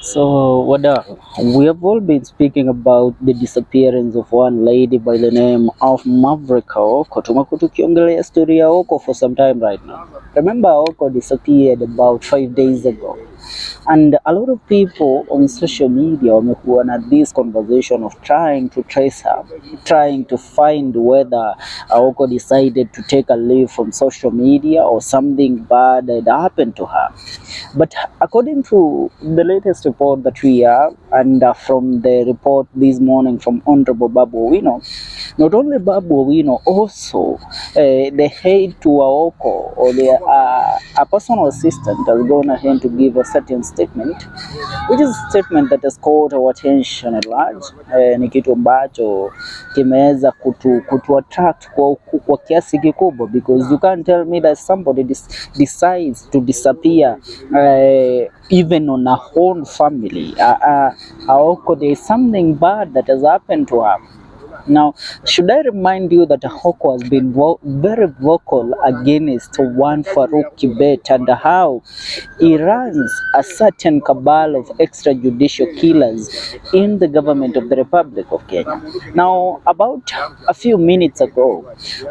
So, Wada, we have all been speaking about the disappearance of one lady by the name of Maverick Aoko. Tumekuwa tukiongelea story ya Aoko for some time right now. Remember, Aoko disappeared about 5 days ago. And a lot of people on social media wamekuwa na this conversation of trying to trace her, trying to find whether Aoko decided to take a leave from social media or something bad had happened to her. But according to the latest report that we have, and from the report this morning from Honorable Babu Owino, not only Babu Owino, also the aide to Aoko or a personal assistant has gone ahead to give a certain statement, which is a statement that has caught our attention at large. Ni kitu ambacho kimeweza kutu attract kwa kiasi kikubwa, because you can't tell me that somebody decides to disappear even on a whole family. Aoko, there is something bad that has happened to her. Now, should I remind you that Aoko has been very vocal against one Farouk Kibet and how he runs a certain cabal of extrajudicial killers in the government of the Republic of Kenya. Now, about a few minutes ago,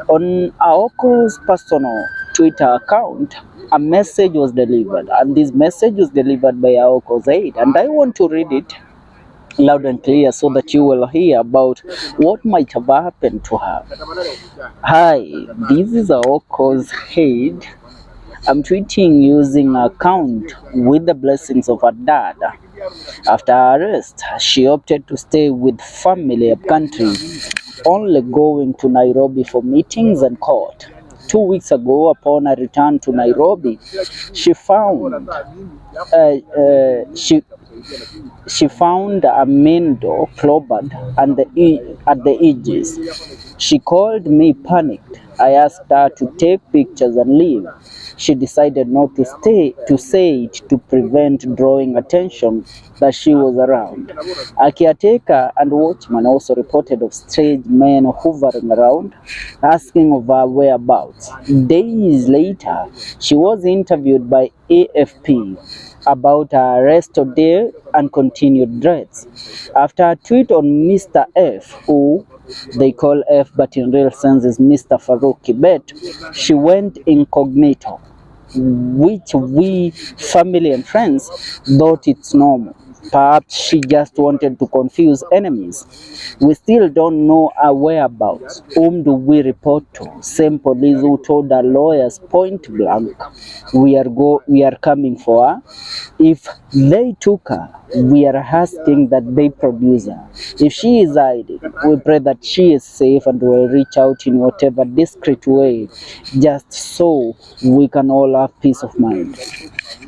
on Aoko's personal Twitter account, a message was delivered, and this message was delivered by Aoko's aide, and I want to read it loud and clear so that you will hear about what might have happened to her. Hi, this is Aoko's aide. I'm tweeting using an account with the blessings of her dad. After her arrest, she opted to stay with family up country, only going to Nairobi for meetings and court. 2 weeks ago, upon her return to Nairobi, she found she found a main door clobbered and at the edges. She called me panicked. I asked her to take pictures and leave. She decided not to say it to prevent drawing attention that she was around. A caretaker and watchman also reported of strange men hovering around, asking of her whereabouts. Days later, she was interviewed by AFP about her arrest today and continued threats. After a tweet on Mr. F, who they call F but in real sense is Mr. Farouk Kibet, she went incognito, which we, family and friends, thought it's normal. Perhaps she just wanted to confuse enemies. We still don't know her whereabouts. Whom do we report to? Same police who told our lawyers point blank, we are coming for her. If they took her, we are asking that they produce her. If she is hiding, we pray that she is safe and will reach out in whatever discreet way, just so we can all have peace of mind.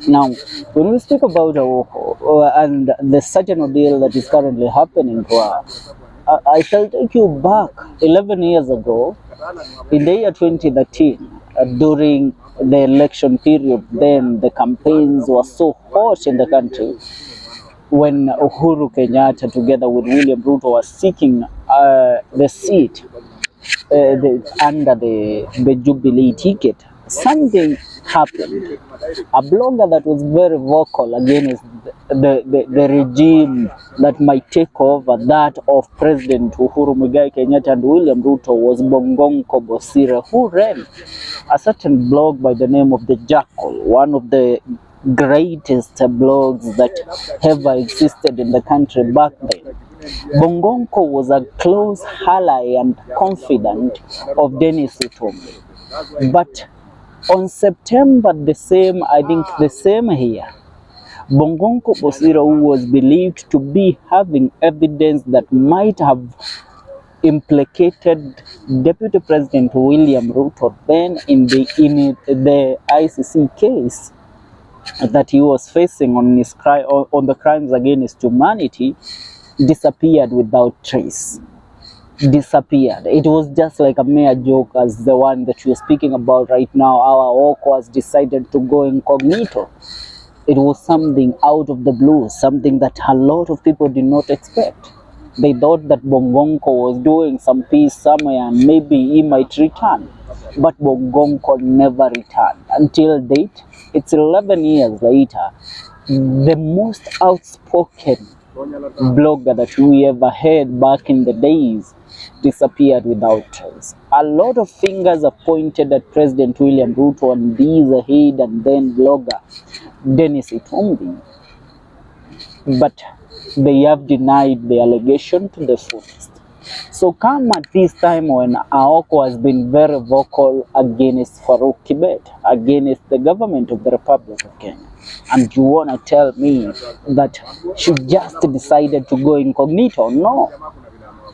Now, when we speak about Aoko and the certain ordeal that is currently happening to her, I shall take you back 11 years ago, in the year 2013, during the election period. Then the campaigns were so hot in the country when Uhuru Kenyatta, together with William Ruto, was seeking the seat under the Jubilee ticket. Something happened. A blogger that was very vocal against the regime that might take over that of President Uhuru Muigai Kenyatta and William Ruto was Bongonko Bosire, who ran a certain blog by the name of The Jackal, one of the greatest blogs that ever existed in the country back then. Bongonko was a close ally and confidant of Dennis Itumbi. But on September the same year, Bongonko Bosiro, who was believed to be having evidence that might have implicated Deputy President William Ruto then in the ICC case that he was facing on the crimes against humanity, disappeared without trace. Disappeared. It was just like a mere joke as the one that we're speaking about right now. Our Aoko has decided to go incognito. It was something out of the blue, something that a lot of people did not expect. They thought that Bongonko was doing some peace somewhere and maybe he might return. But Bongonko never returned. Until date, it's 11 years later, the most outspoken blogger that we ever had back in the days disappeared without trace. A lot of fingers are pointed at President William Ruto and his aide and then blogger Dennis Itumbi, but they have denied the allegation to the fullest. So come at this time when Aoko has been very vocal against Farouk Kibet, against the government of the Republic of Kenya, and you want to tell me that she just decided to go incognito? No.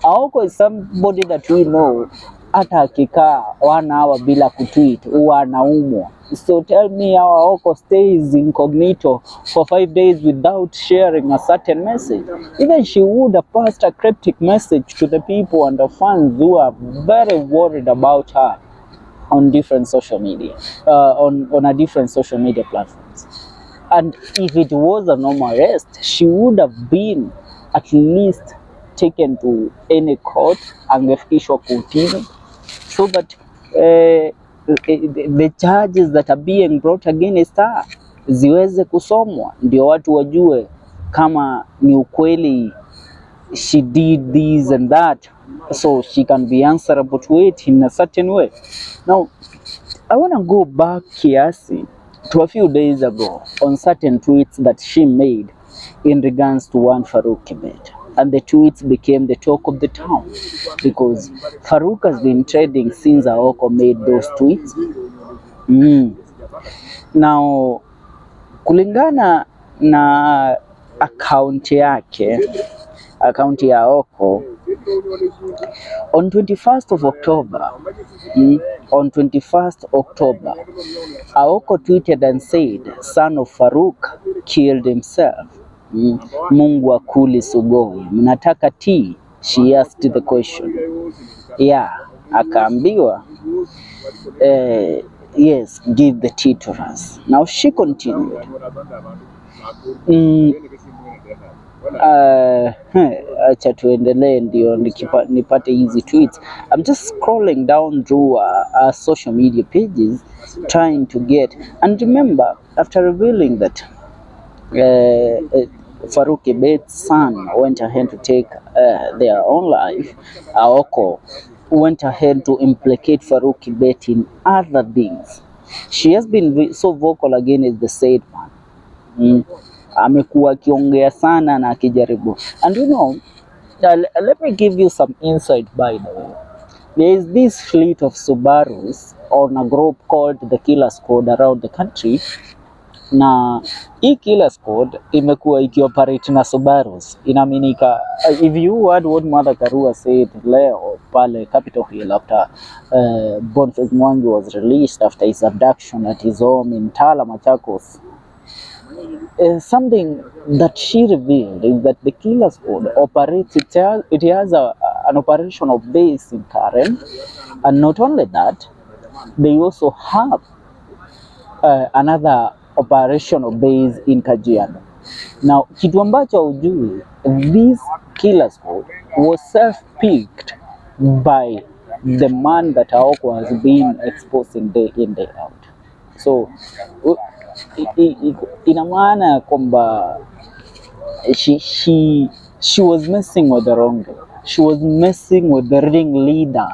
Aoko is somebody that we know hata akikaa 1 hour bila kutweet huwa anaumwa. So tell me how Aoko stays incognito for 5 days without sharing a certain message. Even she would have passed a cryptic message to the people and the fans who are very worried about her on different social media, on a different social media platforms. And if it was a normal arrest, she would have been at least taken to any court, angefikishwa kotini, so that the charges that are being brought against her ziweze kusomwa, ndio watu wajue kama ni ukweli she did this and that, so she can be answerable to it in a certain way. Now, I want to go back kiasi to a few days ago on certain tweets that she made in regards to one Farouk Kibet. And the tweets became the talk of the town because Farouk has been trading since Aoko made those tweets. Now, kulingana na akaunti yake, akaunti ya Aoko, on 21st of October, Aoko tweeted and said, "Son of Farouk killed himself. Mungu akuli sugoi. Mnataka tea?" She asked the question. Yeah, akaambiwa, yes, give the tea to us. Now she continued. Acha tuendelee ndio nipate hizi tweets. I'm just scrolling down through our social media pages trying to get, and remember, after revealing that Farouk Kibet's son went ahead to take their own life, Aoko went ahead to implicate Farouk Kibet in other things. She has been so vocal against the said man. Amekuwa akiongea sana na akijaribu. And you know, let me give you some insight by the way. There is this fleet of Subarus on a group called the Killer Squad around the country. Na hii Killer Squad imekuwa ikioperate na Subarus. Inaaminika, if you heard what Mother Karua said leo pale Capitol Hill after Boniface Mwangi was released after his abduction at his home in Tala, Machakos, something that she revealed is that the Killer Squad operates, it has an operational base in Karen, and not only that, they also have another operational base in Kajiado. Now, kitu ambacho ujui, this Killer Squad was self-picked by the man that Aoko has been exposing day in, day out. So, ina maana kwamba she was messing with the wrong guy. She was messing with the ringleader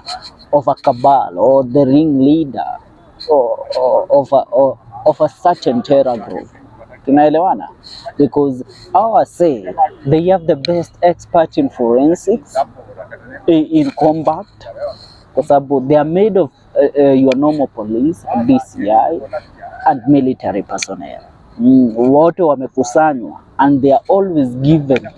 of a cabal or the ringleader of a certain terror group. Tunaelewana? Because our say they have the best expert in forensics, in combat, kwa sababu they are made of your normal police, DCI, and military personnel. Wote wamekusanywa, and they are always given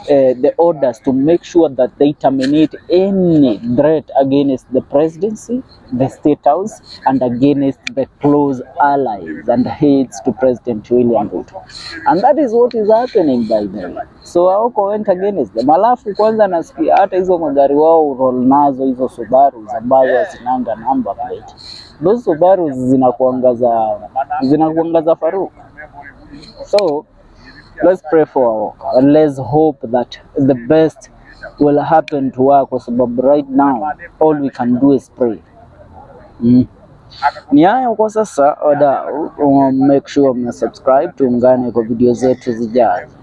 the orders to make sure that they terminate any threat against the presidency, the state house, and against the close allies and aides to President William Ruto. And that is what is happening by the way. So Aoko went against them. Alafu kwanza nasikia hata hizo magari wao roll nazo hizo Subaru ambazo zinanga number plate. Those Subaru zinakuangaza Farouk. So let's pray for Aoko and let's hope that the best will happen to her, kwa sababu right now all we can do is pray. Ni hayo kwa sasa wadau, make sure mna subscribe, tuungane kwa video zetu zijazo.